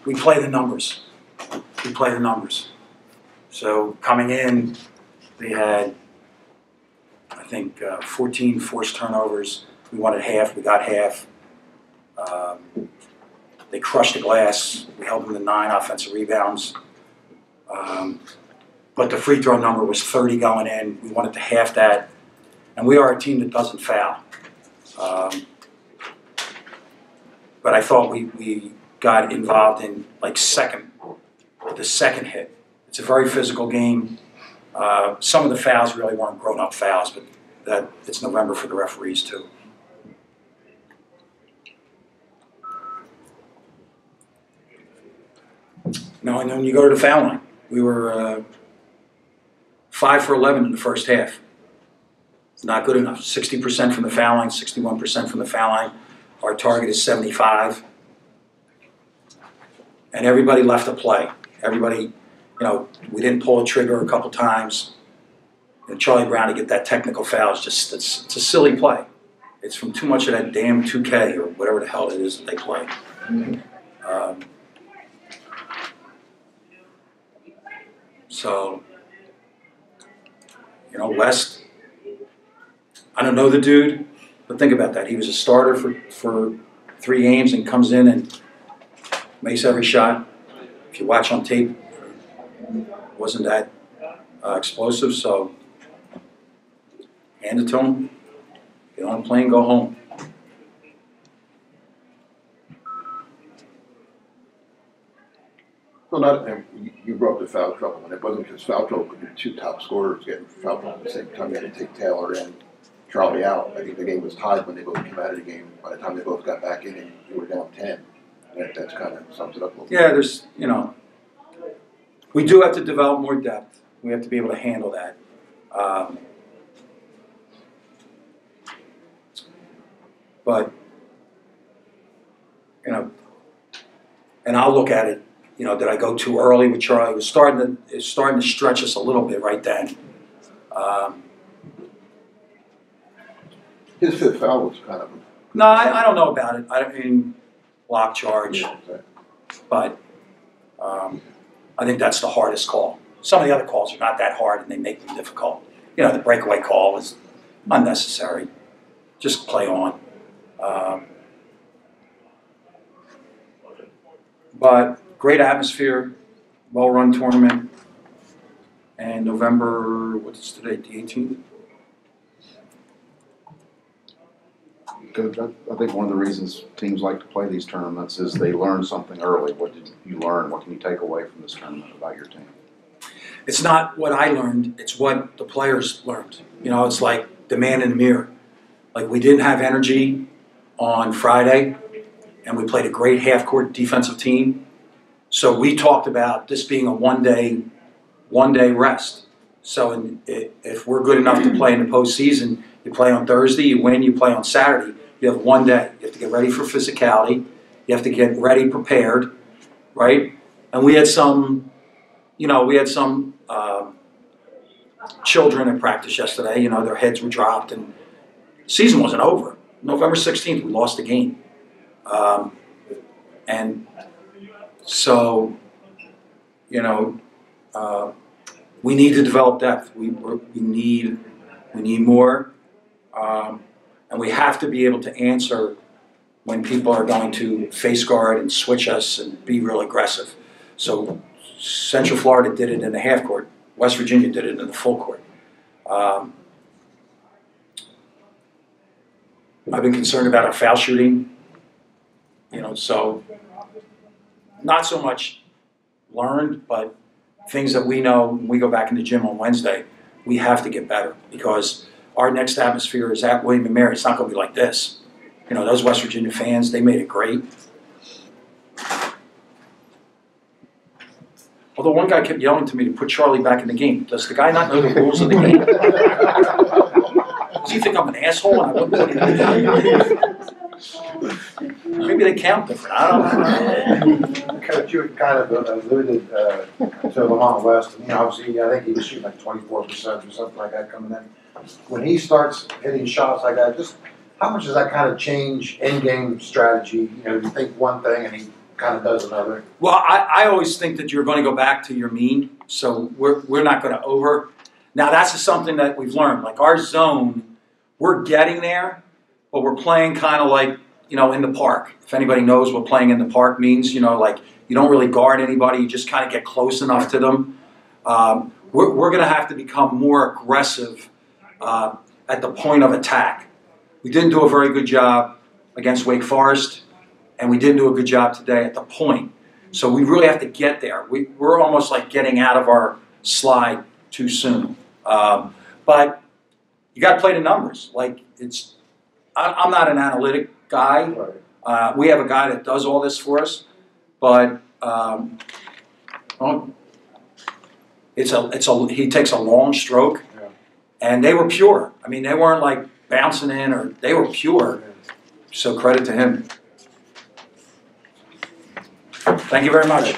we play the numbers. We play the numbers. So coming in, they had, I think, 14 forced turnovers. We wanted half. We got half. They crushed the glass. We held them to 9 offensive rebounds. But the free throw number was 30 going in. We wanted to half that. And we are a team that doesn't foul. But I thought we got involved in like the second hit. It's a very physical game. Some of the fouls really weren't grown-up fouls, but it's November for the referees too. No, and then you go to the foul line. We were 5 for 11 in the first half. It's not good enough. 60% from the foul line, 61% from the foul line. Our target is 75. And everybody left to play. Everybody, we didn't pull a trigger a couple times. And Charlie Brown to get that technical foul is just, it's a silly play. It's from too much of that damn 2K or whatever the hell it is that they play. So, West, I don't know the dude, but think about that. He was a starter for 3 games and comes in and makes every shot. If you watch on tape, wasn't that explosive, so hand it to him. Get on a plane, go home. Well, you brought up the foul trouble, and it wasn't just foul trouble, but your 2 top scorers getting foul trouble at the same time. You had to take Taylor and Charlie out. I think the game was tied when they both came out of the game. By the time they both got back in, and you were down 10. That's kind of sums it up a little bit. Yeah, there's, we do have to develop more depth. We have to be able to handle that. But, and I'll look at it, did I go too early with Charlie? It was starting to stretch us a little bit right then. His 5th foul was kind of... No, I don't know about it. I mean, block charge. Yeah, okay. But I think that's the hardest call. Some of the other calls are not that hard and they make them difficult. The breakaway call is unnecessary. Just play on. But great atmosphere, well-run tournament. And November, what is today, the 18th? I think one of the reasons teams like to play these tournaments is they learn something early. What did you learn? What can you take away from this tournament about your team? It's not what I learned, it's what the players learned. It's like the man in the mirror. Like, we didn't have energy on Friday, and we played a great half-court defensive team. So we talked about this being a one-day rest. So if we're good enough to play in the postseason, you play on Thursday, you win, you play on Saturday. You have one day. You have to get ready for physicality. You have to get ready, prepared, right? And we had some, children at practice yesterday. Their heads were dropped, and the season wasn't over. November 16th, we lost the game. And so, we need to develop depth. We need more. And we have to be able to answer when people are going to face guard and switch us and be real aggressive. So Central Florida did it in the half court. West Virginia did it in the full court. I've been concerned about our foul shooting. So not so much learned, but things that we know when we go back in the gym on Wednesday, we have to get better because our next atmosphere is at William & Mary. It's not going to be like this. Those West Virginia fans, they made it great. Although one guy kept yelling to me to put Charlie back in the game. Does the guy not know the rules of the game? Does he think I'm an asshole and I wouldn't put him in the game? Maybe they count different. I don't know. Coach, you had kind of alluded to Lamont West. Obviously, I think he was shooting like 24% or something like that coming in. When he starts hitting shots like that, just how much does that kind of change in-game strategy? You think one thing and he kind of does another. Well, I always think that you're going to go back to your mean, so we're not going to over. Now, that's just something that we've learned. Like our zone, we're getting there, but we're playing kind of like, you know, in the park. If anybody knows what playing in the park means, you know, like you don't really guard anybody, you just kind of get close enough to them. We're going to have to become more aggressive at the point of attack. We didn't do a very good job against Wake Forest, and we didn't do a good job today at the point. So we really have to get there. We're almost like getting out of our slide too soon. But you got to play the numbers. Like I'm not an analytic guy. Right. We have a guy that does all this for us, but well, he takes a long stroke, Yeah. and they were pure. I mean, they weren't like bouncing in, or they were pure. So credit to him. Thank you very much.